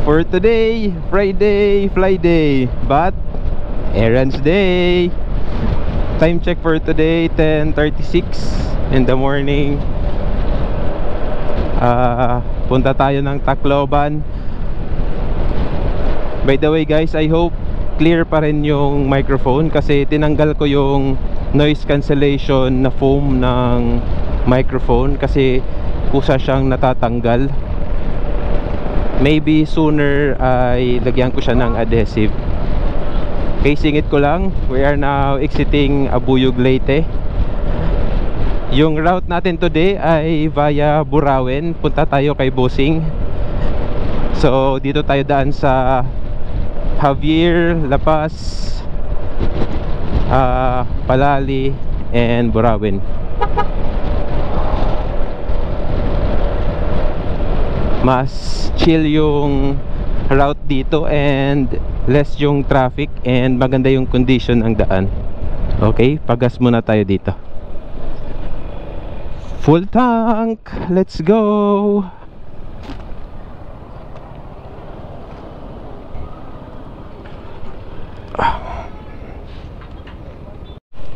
for today, Friday, fly day, but errands day. Time check for today, 10:36 in the morning. Punta tayo ng Tacloban. By the way guys, I hope clear pa rin yung microphone kasi tinanggal ko yung noise cancellation na foam ng microphone kasi kusa siyang natatanggal. Maybe sooner ay lagyan ko siya ng adhesive. Okay, singit ko lang. We are now exiting Abuyog, Leyte. Yung route natin today ay via Burauen. Punta tayo kay Bossing. So dito tayo daan sa Javier, La Paz, Palali, and Burauen. Mas chill yung route dito and less yung traffic and maganda yung condition ng daan. Okay, pagas muna tayo dito. Full tank, let's go.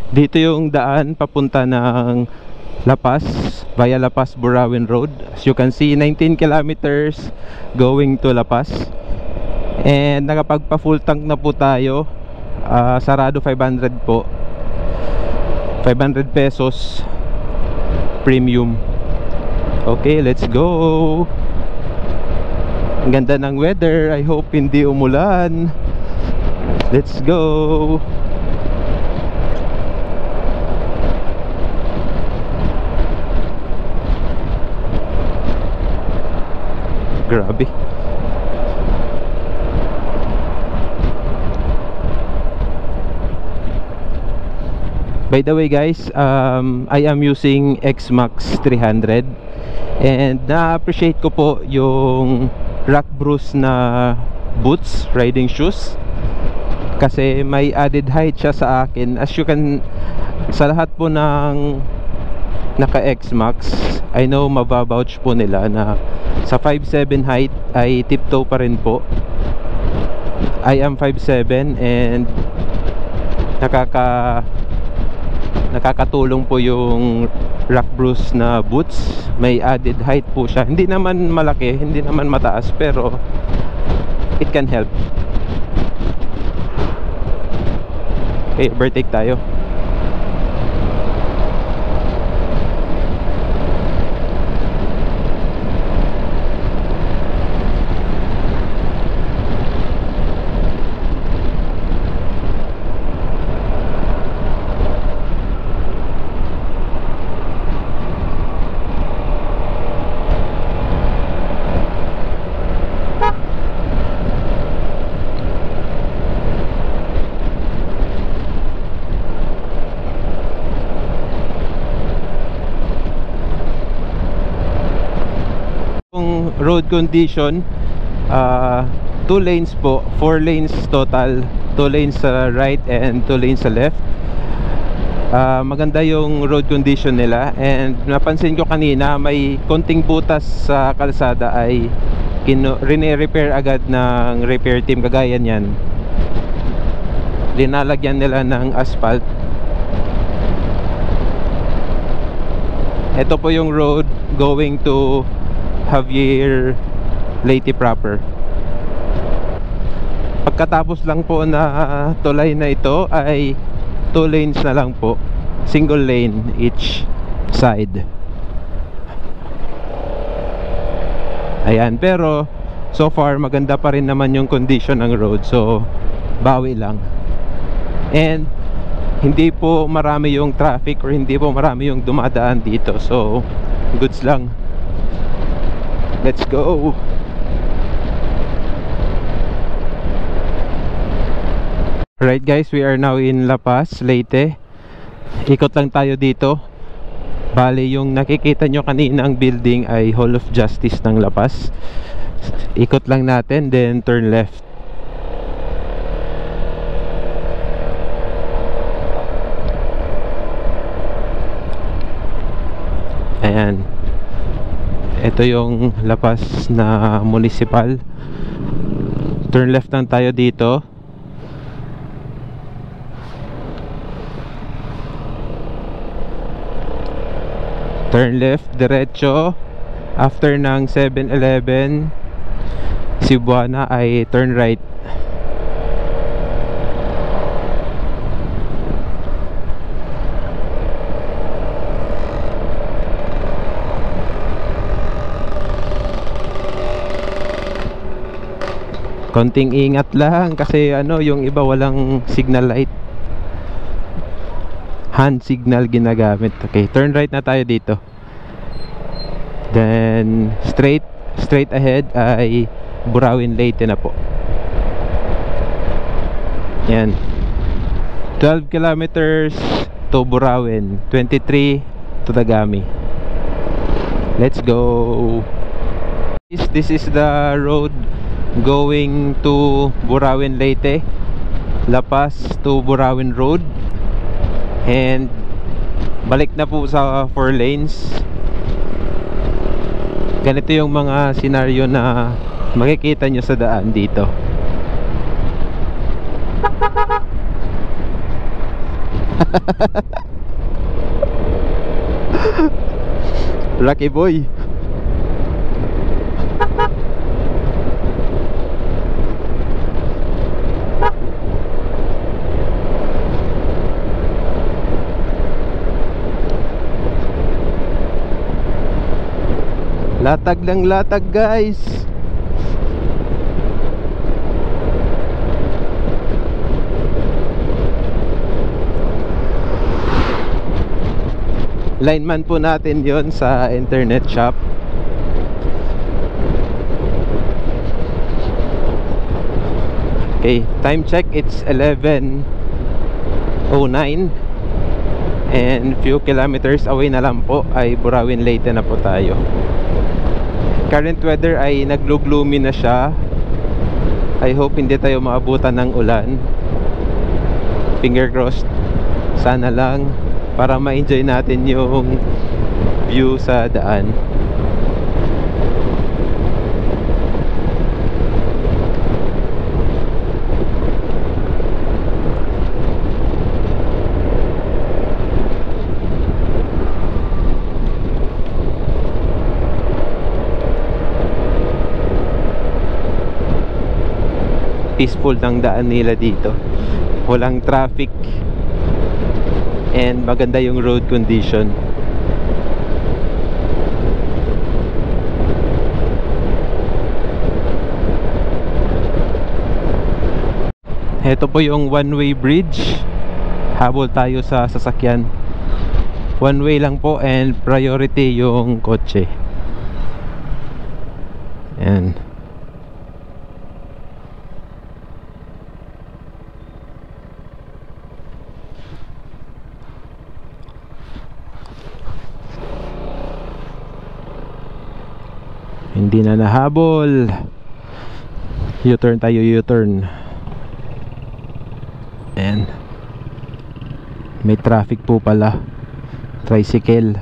Dito yung daan papunta ng La Paz via La Paz Burauen Road. As you can see, 19 kilometers going to La Paz. And nakapagpa full tank na po tayo. Sarado 500 po. 500 pesos premium. Okay, let's go. Ang ganda ng weather. I hope hindi umulan. Let's go. Grabe. By the way guys, I am using X-Max 300 and na-appreciate ko po yung Rock Bruce na boots, riding shoes, kasi may added height siya sa akin. As you can, sa lahat po ng naka X-Max, I know mababouch po nila na sa 5'7 height ay tiptoe pa rin po. I am 5'7 and nakakatulong po yung Rock Bruce na boots. May added height po siya. Hindi naman malaki, hindi naman mataas, pero it can help. Okay, overtake tayo. Road condition, 2 lanes po, 4 lanes total, 2 lanes sa right and 2 lanes sa left. Maganda yung road condition nila, and napansin ko kanina may konting butas sa kalsada ay rine-repair agad ng repair team. Kagaya niyan, linalagyan nila ng asphalt. Ito po yung road going to Javier, Leyte proper. Pagkatapos lang po na tulay na ito ay 2 lanes na lang po, single lane each side. Ayan, pero so far maganda pa rin naman yung condition ng road, so bawi lang. And hindi po marami yung traffic or hindi po marami yung dumadaan dito, so goods lang. Let's go. Right guys, we are now in La Paz, Leyte. Ikot lang tayo dito. Bale, yung nakikita nyo kanina ang building ay Hall of Justice ng La Paz. Ikot lang natin, then turn left. Ayan. Ito yung La Paz na municipal. Turn left lang tayo dito. Turn left, diretso. After ng 7-Eleven Cebuana ay turn right. Konting ingat lang kasi yung iba walang signal light. Hand signal ginagamit. Okay, turn right na tayo dito. Then straight ahead ay Burawin Leyte na po. Yan. 12 kilometers to Burawin, 23 to Dagami. Let's go. This is the road going to Burawin Leyte, La Paz to Burawin Road. And balik na po sa 4 lanes. Ganito yung mga senaryo na makikita nyo sa daan dito. Lucky boy. Latag ng latag, guys. Lineman po natin yon sa internet shop. Okay, time check, it's 11:09 and few kilometers away na lang po ay Burawin Leyte na po tayo. Current weather ay naglo-gloomy na siya. I hope hindi tayo maabutan ng ulan. Finger crossed. Sana lang para ma-enjoy natin yung view sa daan. Peaceful ng daan nila dito. Walang traffic and maganda yung road condition. Ito po yung one-way bridge. Habol tayo sa sasakyan. One way lang po and priority yung kotse. Ayan. Hindi na nahabol. U-turn tayo, U-turn. Ayan. May traffic po pala. Tricycle.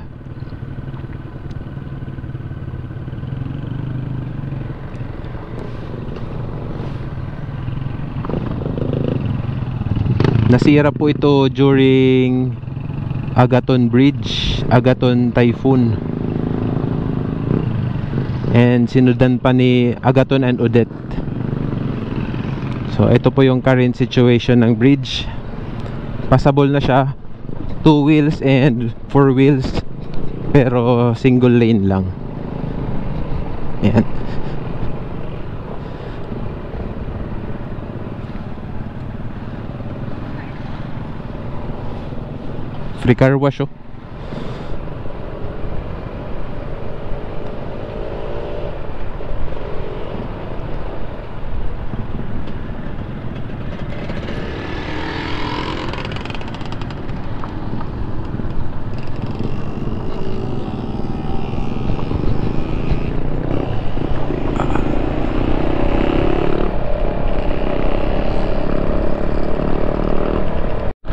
Nasira po ito during Agaton Bridge, Agaton Typhoon. And sinundan pa ni Agaton and Odette. So ito po yung current situation ng bridge. Passable na siya, 2 wheels and 4 wheels, pero single lane lang. Ayan. Free car wash, oh.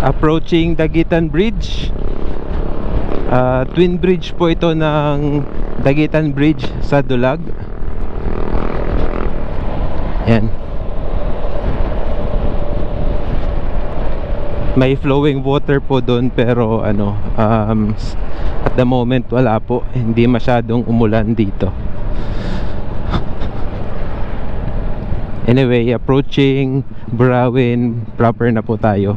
Approaching Daguitan Bridge. Twin bridge po ito ng Daguitan Bridge sa Dulag. Yan. May flowing water po doon, pero ano, at the moment wala po, hindi masyadong umulan dito. Anyway, approaching Burawin proper na po tayo.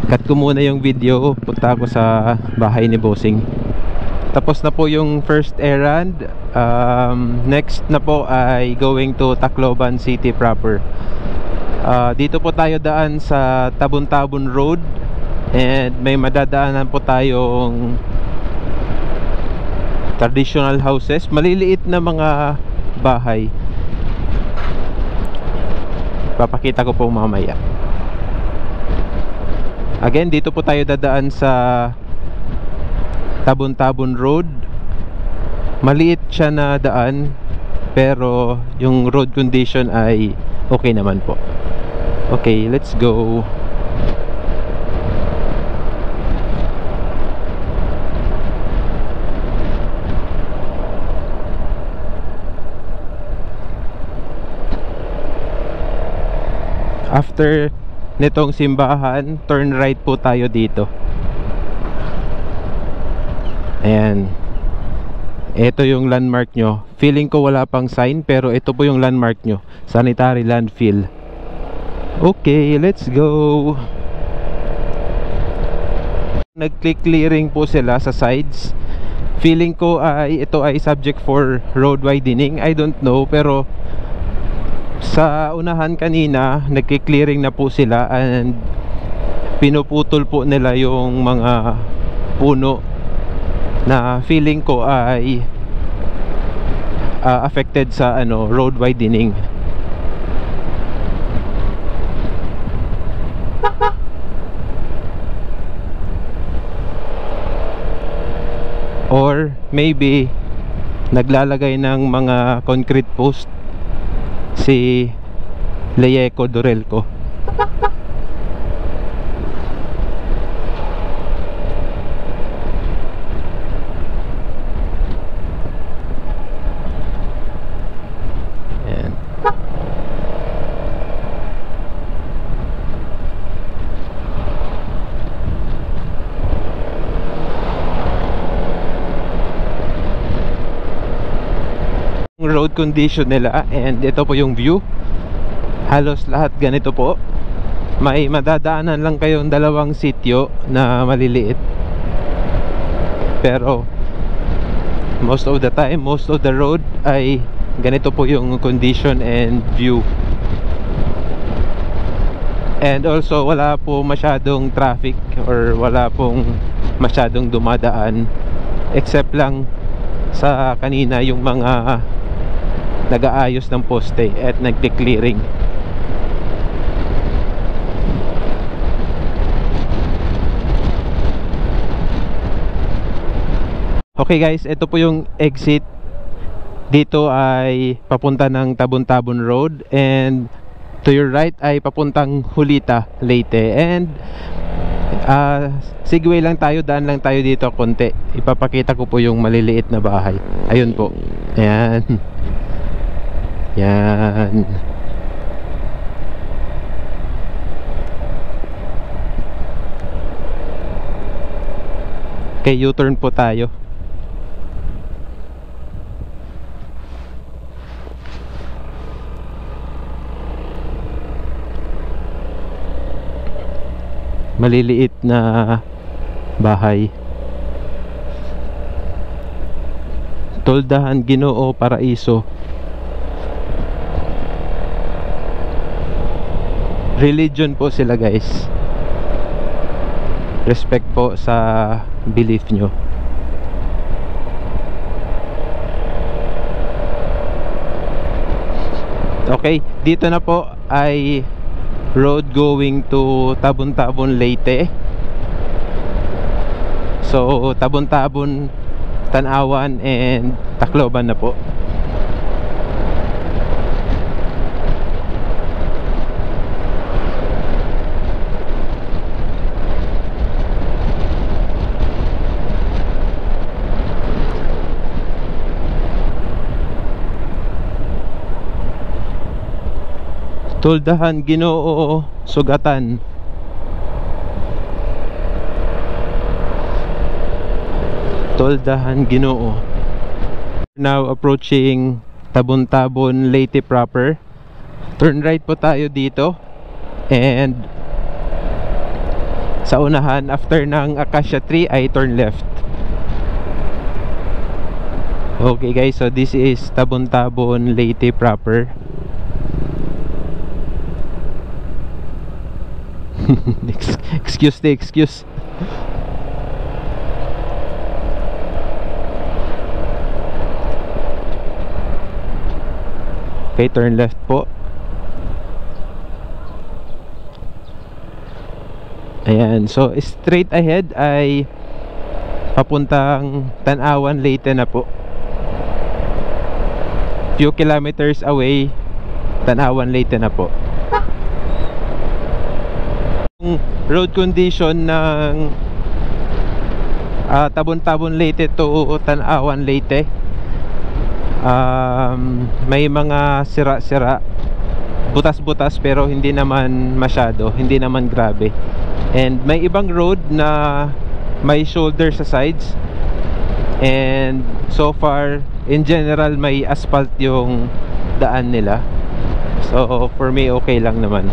Cut ko muna yung video, punta ako sa bahay ni Bossing. Tapos na po yung first errand. Next na po ay going to Tacloban City proper. Dito po tayo daan sa Tabon-Tabon Road, and may madadaanan po tayong traditional houses, maliliit na mga bahay. Papakita ko po mamaya. Again, dito po tayo dadaan sa Tabon-Tabon Road. Maliit siya na daan, pero yung road condition ay okay naman po. Okay, let's go. After nitong simbahan, turn right po tayo dito. Ayan. Ito yung landmark nyo. Feeling ko wala pang sign, pero ito po yung landmark nyo. Sanitary landfill. Okay, let's go. Nag-click clearing po sila sa sides. Feeling ko ay ito ay subject for road widening. I don't know, pero sa unahan kanina nag-clearing na po sila, and pinuputol po nila yung mga puno na feeling ko ay affected sa ano, road widening. Or maybe naglalagay ng mga concrete post si Leyeco Dorelco. Road condition nila, and ito po yung view. Halos lahat ganito po. May madadaanan lang kayong dalawang sitio na maliliit, pero most of the time, most of the road ay ganito po yung condition and view. And also wala po masyadong traffic, or wala pong masyadong dumadaan, except lang sa kanina yung mga nag-aayos ng poste at nag-clearing. Okay guys, ito po yung exit. Dito ay papunta ng Tabon-Tabon Road, and to your right ay papuntang Julita, Leyte. And Segway lang tayo, daan lang tayo dito konti. Ipapakita ko po yung maliliit na bahay. Ayun po. Ayan. Yan. Okay, U-turn po tayo. Maliliit na bahay. Toldahan Ginoo Paraiso. Religion po sila guys. Respect po sa belief nyo. Okay, dito na po ay road going to Tabon-Tabon, Leyte. So Tabon-Tabon, Tanawan and Tacloban na po. Toldahan Ginoo Sugatan. Toldahan, Ginoo. Now approaching Tabon-Tabon, Leyte proper. Turn right po tayo dito. And sa unahan, after ng acacia tree ay turn left. Okay guys, so this is Tabon-Tabon, Leyte proper. Excuse the excuse. Okay, turn left po. Ayan, so straight ahead ay papuntang Tanawan, Leyte na po. Few kilometers away, Tanawan, Leyte na po. Road condition ng Tabon-Tabon, Leyte to Tanawan, Leyte, may mga sira-sira, butas-butas, pero hindi naman masyado, hindi naman grabe. And may ibang road na may shoulder sa sides, and so far in general may asphalt yung daan nila, so for me okay lang naman.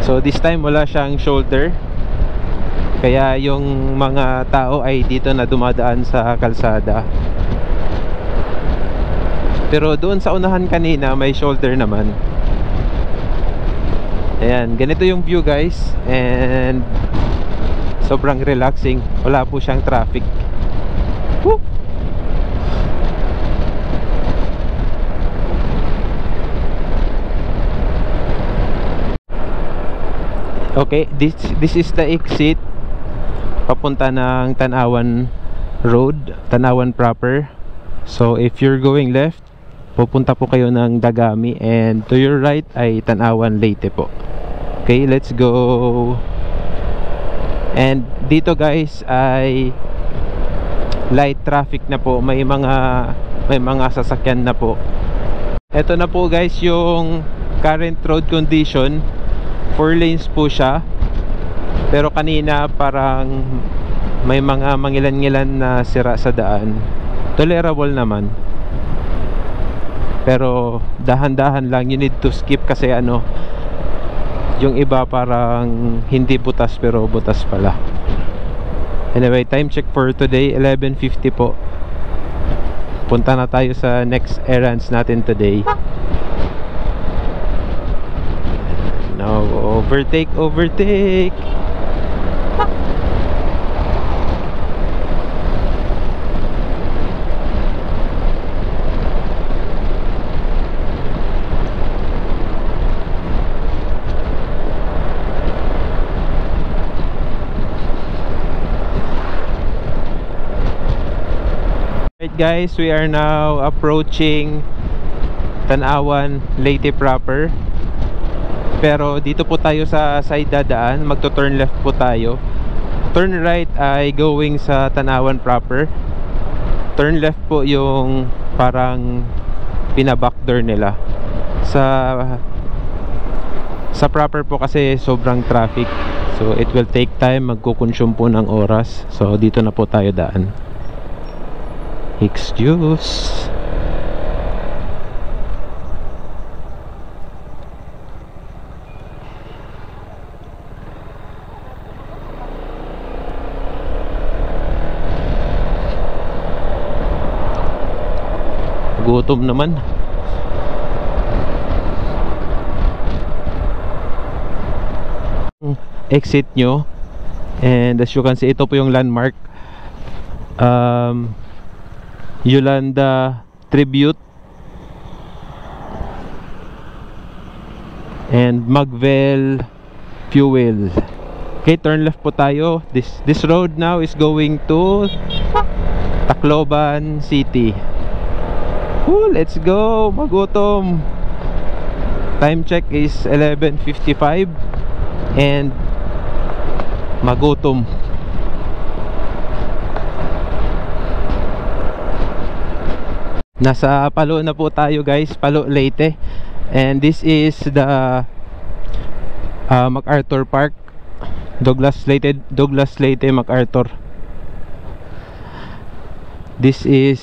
So this time wala siyang shoulder, kaya yung mga tao ay dito na dumadaan sa kalsada. Pero doon sa unahan kanina may shoulder naman. Ayan, ganito yung view guys, and sobrang relaxing, wala po siyang traffic. Woo! Okay, this is the exit papunta ng Tanawan Road, Tanawan proper. So if you're going left, pupunta po kayo ng Dagami, and to your right ay Tanawan, Leyte po. Okay, let's go. And dito guys ay light traffic na po, may mga sasakyan na po. Ito na po guys yung current road condition. 4 lanes po siya, pero kanina parang may mga mangilan-ngilan na sira sa daan. Tolerable naman, pero dahan-dahan lang, you need to skip kasi yung iba parang hindi butas pero butas pala. Anyway, time check for today 11:50 po. Punta na tayo sa next errands natin today. Now, overtake. Alright guys, we are now approaching Tanawan, Leyte proper. Pero dito po tayo sa side dadaan, magto-turn left po tayo. Turn right ay going sa Tanawan proper. Turn left po yung parang pina-backdoor nila. Sa proper po kasi sobrang traffic, so it will take time, magkukonsume po ng oras. So dito na po tayo daan. Excuse. Gutom naman. Exit nyo, and as you can see, ito po yung landmark, Yolanda Tribute and Magvel Fuel. Okay, turn left po tayo. This road now is going to Tacloban City. Ooh, let's go, magutom. Time check is 11:55 and magutom. Nasa Palo na po tayo guys, Palo, Leyte. And this is the MacArthur Park, Douglas Leyte MacArthur. This is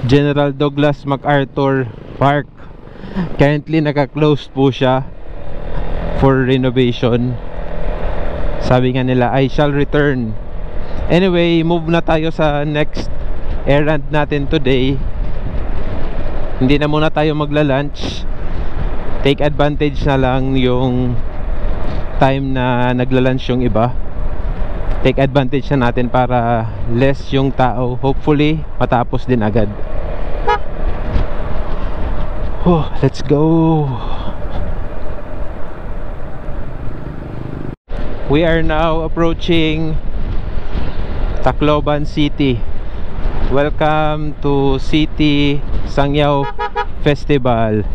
General Douglas MacArthur Park. Currently naka-closed po siya for renovation. Sabi nga nila, I shall return. Anyway, move na tayo sa next errand natin today. Hindi na muna tayo magla-lunch. Take advantage na lang yung time na nagla-lunch yung iba. Take advantage na natin para less yung tao. Hopefully, matapos din agad. Oh, let's go. We are now approaching Tacloban City. Welcome to City Sangyaw Festival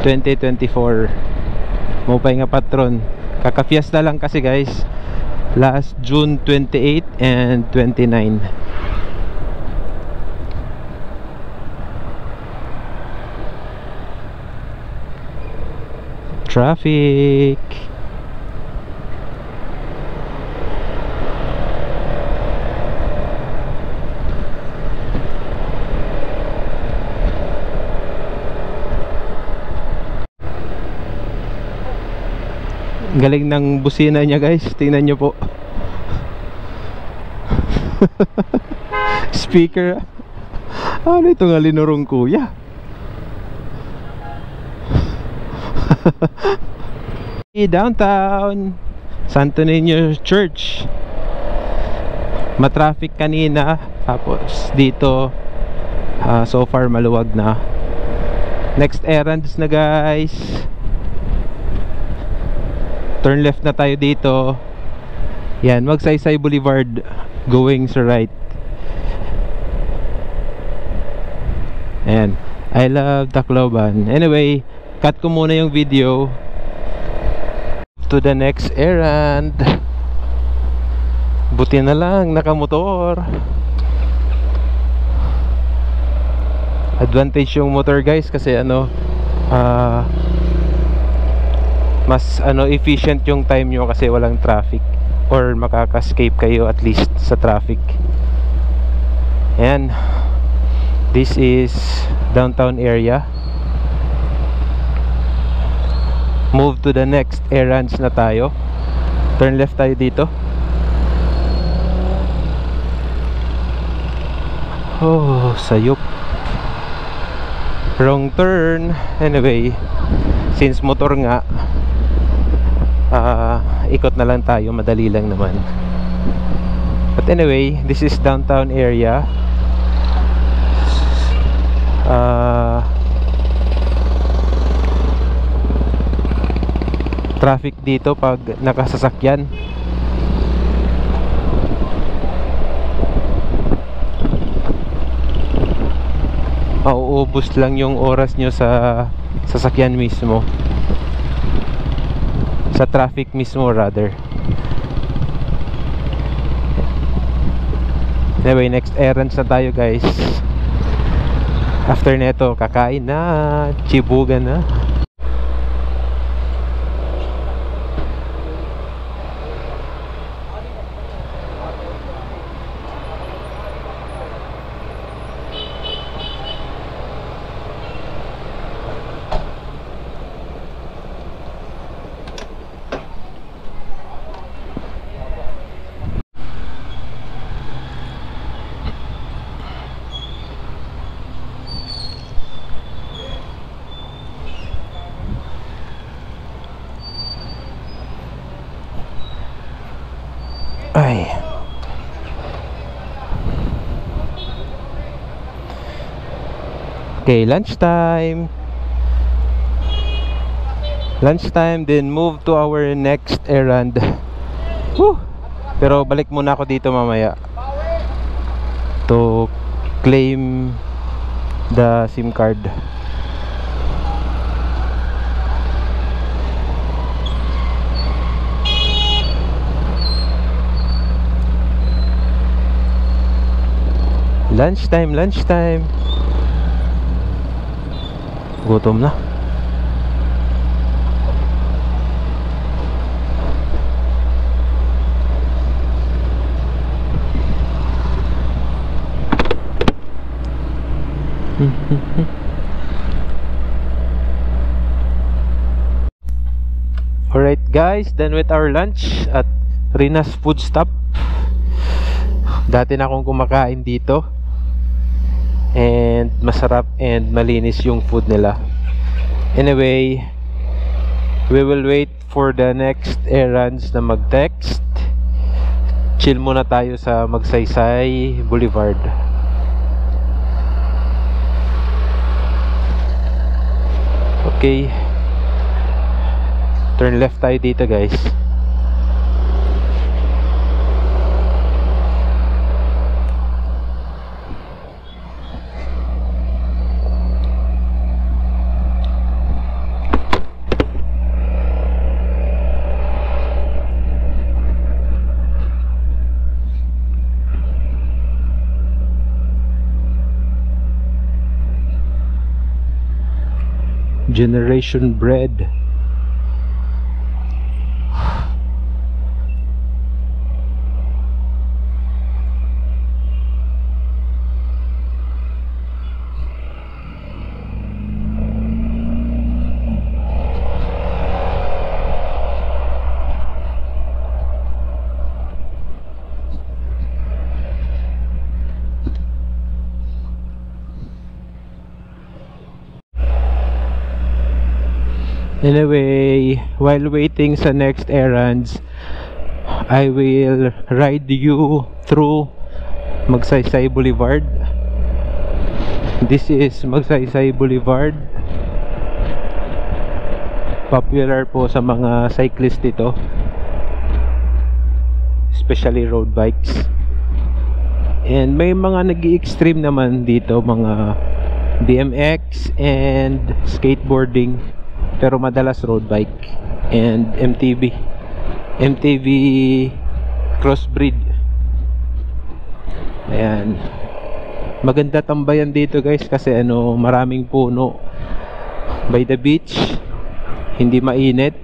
2024. Mupay nga patron. Kaka-fiesta lang kasi guys. Last June 28 and 29. Traffic. Galing ng busina niya guys. Tingnan nyo po. Speaker. Ano ito nga linurong kuya? Downtown Santo Niño Church. Matraffic kanina. Tapos dito so far maluwag na. Next errands na guys. Turn left na tayo dito. Yan, Magsaysay Boulevard going sa right. Ayan, I love Tacloban. Anyway, cut ko muna yung video. To the next errand. Buti na lang nakamotor. Advantage yung motor guys kasi mas efficient yung time nyo kasi walang traffic or makaka-escape kayo at least sa traffic. Ayan, this is downtown area. Move to the next errands na tayo. Turn left tayo dito. Oh, sayop. Wrong turn. Anyway, since motor nga, ikot na lang tayo, madali lang naman. But anyway, this is downtown area. Traffic dito pag nakasasakyan. Mauubos lang yung oras nyo sa sasakyan mismo, sa traffic mismo rather. Anyway, next errands na tayo guys. After neto, kakain na, chibugan na. Ay. Okay, lunchtime. Lunchtime, then move to our next errand. Whew. Pero balik muna ako dito mamaya to claim the SIM card. Lunchtime, lunchtime. Gutom na. Alright guys, done with our lunch at Rina's Food Stop. Dati na akong kumakain dito, and masarap and malinis yung food nila. Anyway, we will wait for the next errands na mag-text. Chill muna tayo sa Magsaysay Boulevard. Okay, turn left tayo dito guys. Generation Bread. Anyway, while waiting sa next errands, I will ride you through Magsaysay Boulevard. This is Magsaysay Boulevard. Popular po sa mga cyclist ito, especially road bikes. And may mga nag-i-extreme naman dito, mga BMX and skateboarding, pero madalas road bike and MTB crossbreed. Ayan, maganda tambayan dito guys kasi maraming puno by the beach, hindi mainit.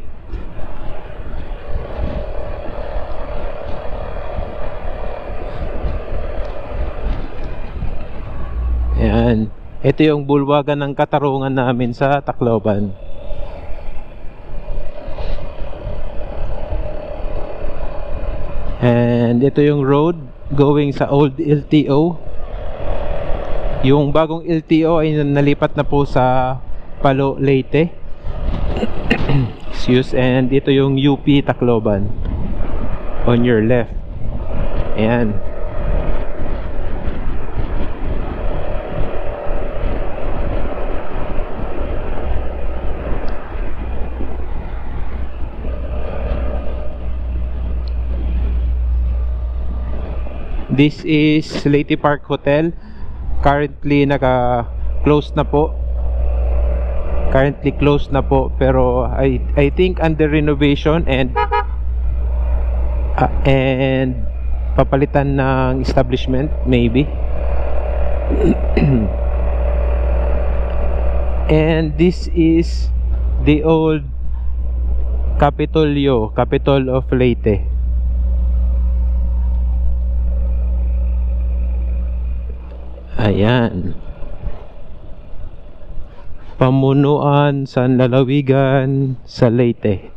Ayan, ito yung bulwagan ng katarungan namin sa Tacloban. And ito yung road going sa old LTO. Yung bagong LTO ay nalipat na po sa Palo, Leyte. Excuse. And ito yung UP Tacloban on your left. Ayan. This is Leyte Park Hotel. Currently naka-close na po. Currently closed na po, pero I think under renovation and papalitan ng establishment maybe. And this is the old Capitolio, capital of Leyte. Ayan, pamunuan sa lalawigan sa Leyte.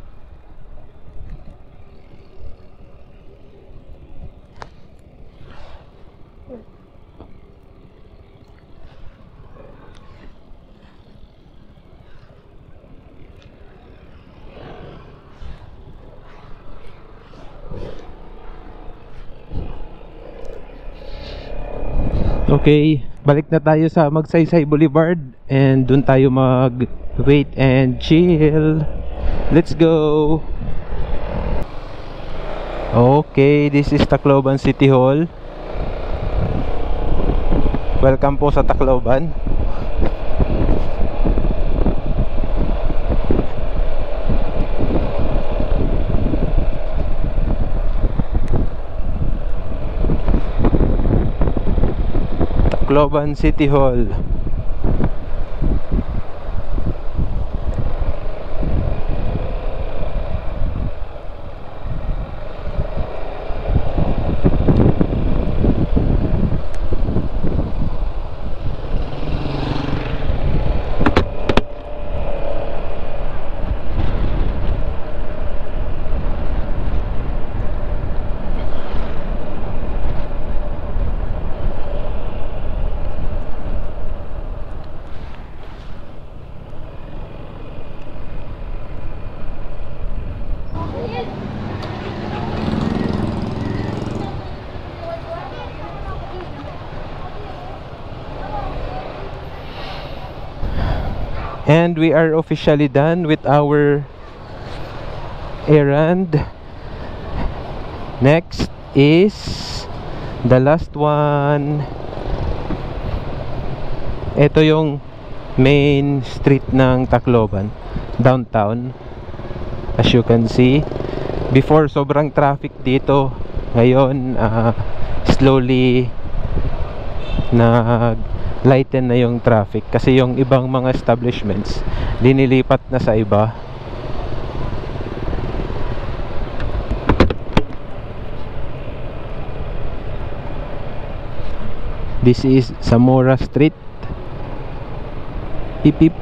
Okay, balik na tayo sa Magsaysay Boulevard and dun tayo mag-wait and chill. Let's go! Okay, this is Tacloban City Hall. Welcome po sa Tacloban. Tacloban City Hall. And we are officially done with our errand. Next is the last one. Ito yung main street ng Tacloban, downtown. As you can see, before sobrang traffic dito. Ngayon slowly lighten na yung traffic kasi yung ibang mga establishments linilipat na sa iba. This is Zamora Street. Pip pip.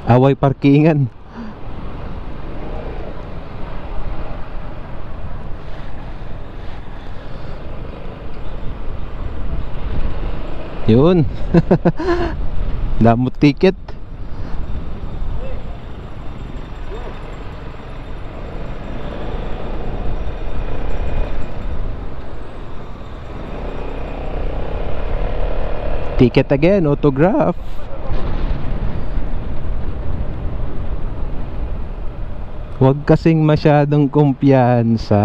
Away parkingan. Yun. Damot ticket. Ticket again, autograph. Huwag kasing masyadong kumpiyansa.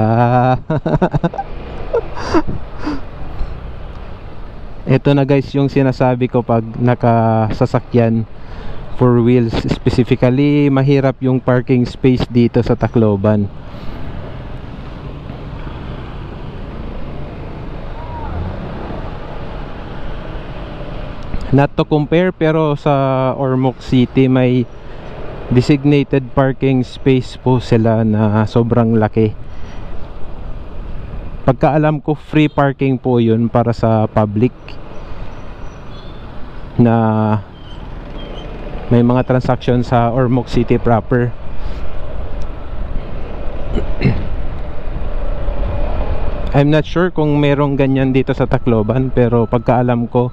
Ito na guys yung sinasabi ko pag nakasasakyan four wheels. Specifically, mahirap yung parking space dito sa Tacloban. Not to compare, pero sa Ormoc City may designated parking space po sila na sobrang laki. Pagkaalam ko, free parking po yun para sa public na may mga transaction sa Ormoc City proper. I'm not sure kung merong ganyan dito sa Tacloban, pero pagkaalam ko,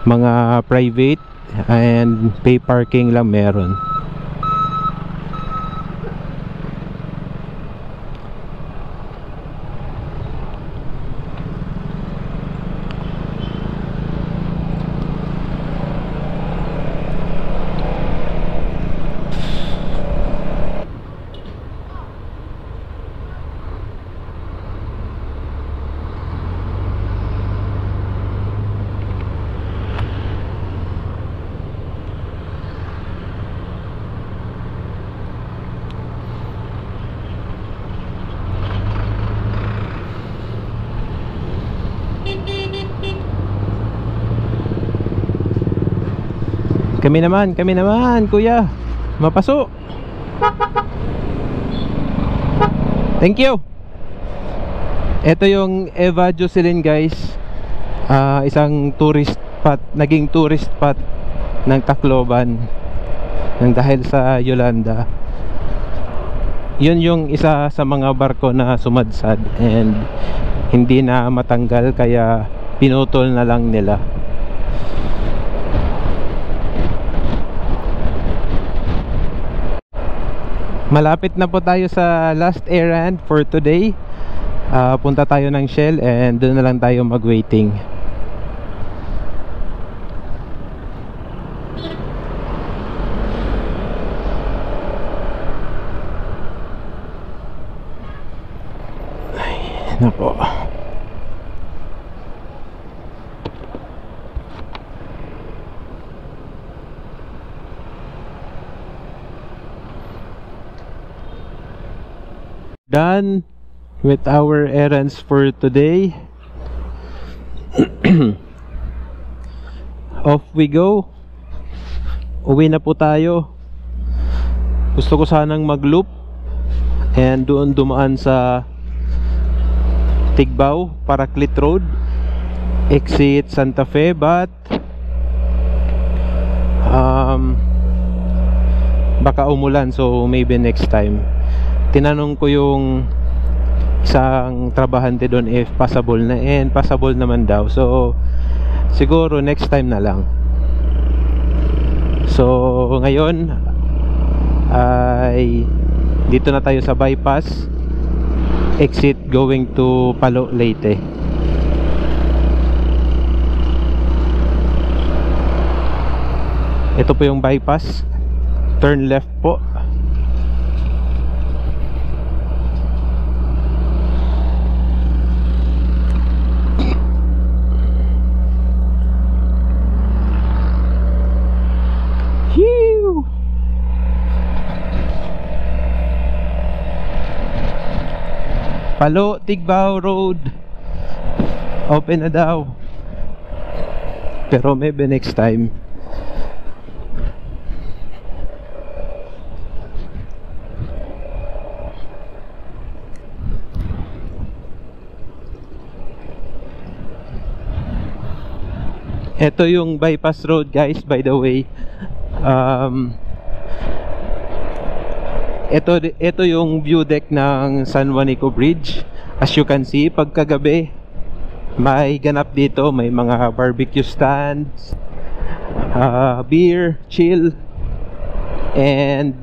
mga private and pay parking lang meron. Kami naman, kuya. Mapaso. Thank you. Ito yung Eva Jocelyn guys. Isang tourist spot, naging tourist spot ng Tacloban nang dahil sa Yolanda. Yun yung isa sa mga barko na sumadsad and hindi na matanggal, kaya pinutol na lang nila. Malapit na po tayo sa last errand for today. Punta tayo ng Shell and doon na lang tayo mag-waiting. Ay, nako. Done with our errands for today. Off we go. Uwi na po tayo. Gusto ko sanang mag-loop and doon dumaan sa Tigbao, Paraclet Road, exit Santa Fe, but baka umulan, so maybe next time. Tinanong ko yung isang trabahante doon if passable na, and passable naman daw, so siguro next time na lang. So ngayon ay dito na tayo sa bypass, exit going to Palo, Leyte. Ito po yung bypass, turn left po. Phew! Palo, Tigbao Road open na daw, pero maybe next time. Ito yung bypass road, guys, by the way. Ito yung view deck ng San Juanico Bridge. As you can see, pagkagabi may ganap dito, may mga barbecue stands, beer, chill, and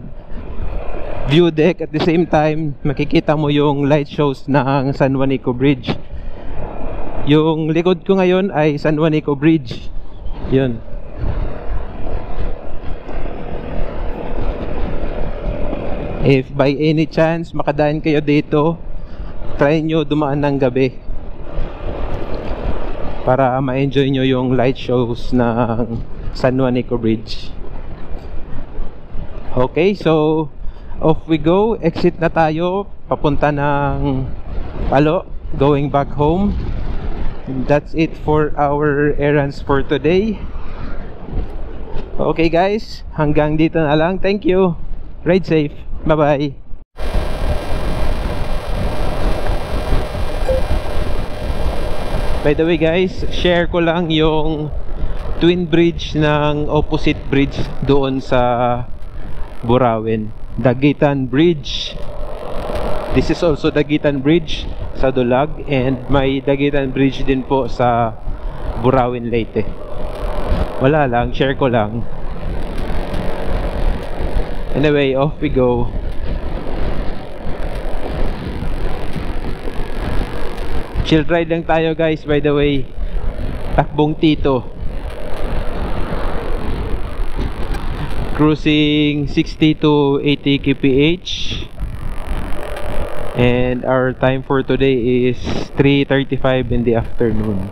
view deck. At the same time, makikita mo yung light shows ng San Juanico Bridge. Yung likod ko ngayon ay San Juanico Bridge. Yun. If by any chance makadaan kayo dito, try nyo dumaan ng gabi para ma-enjoy nyo yung light shows ng San Juanico Bridge. Okay, so off we go. Exit na tayo papunta ng Palo, going back home. That's it for our errands for today. Okay guys, hanggang dito na lang. Thank you. Ride safe. Bye bye. By the way guys, share ko lang yung twin bridge ng opposite bridge doon sa Burawin, Dagitan Bridge. This is also Dagitan Bridge sa Dulag, and may Dagitan Bridge din po sa Burawin, Leyte. Wala lang, share ko lang. Anyway, off we go. Chill ride lang tayo guys, by the way. Takbong Tito. Cruising 60 to 80 kph. And our time for today is 3:35 in the afternoon.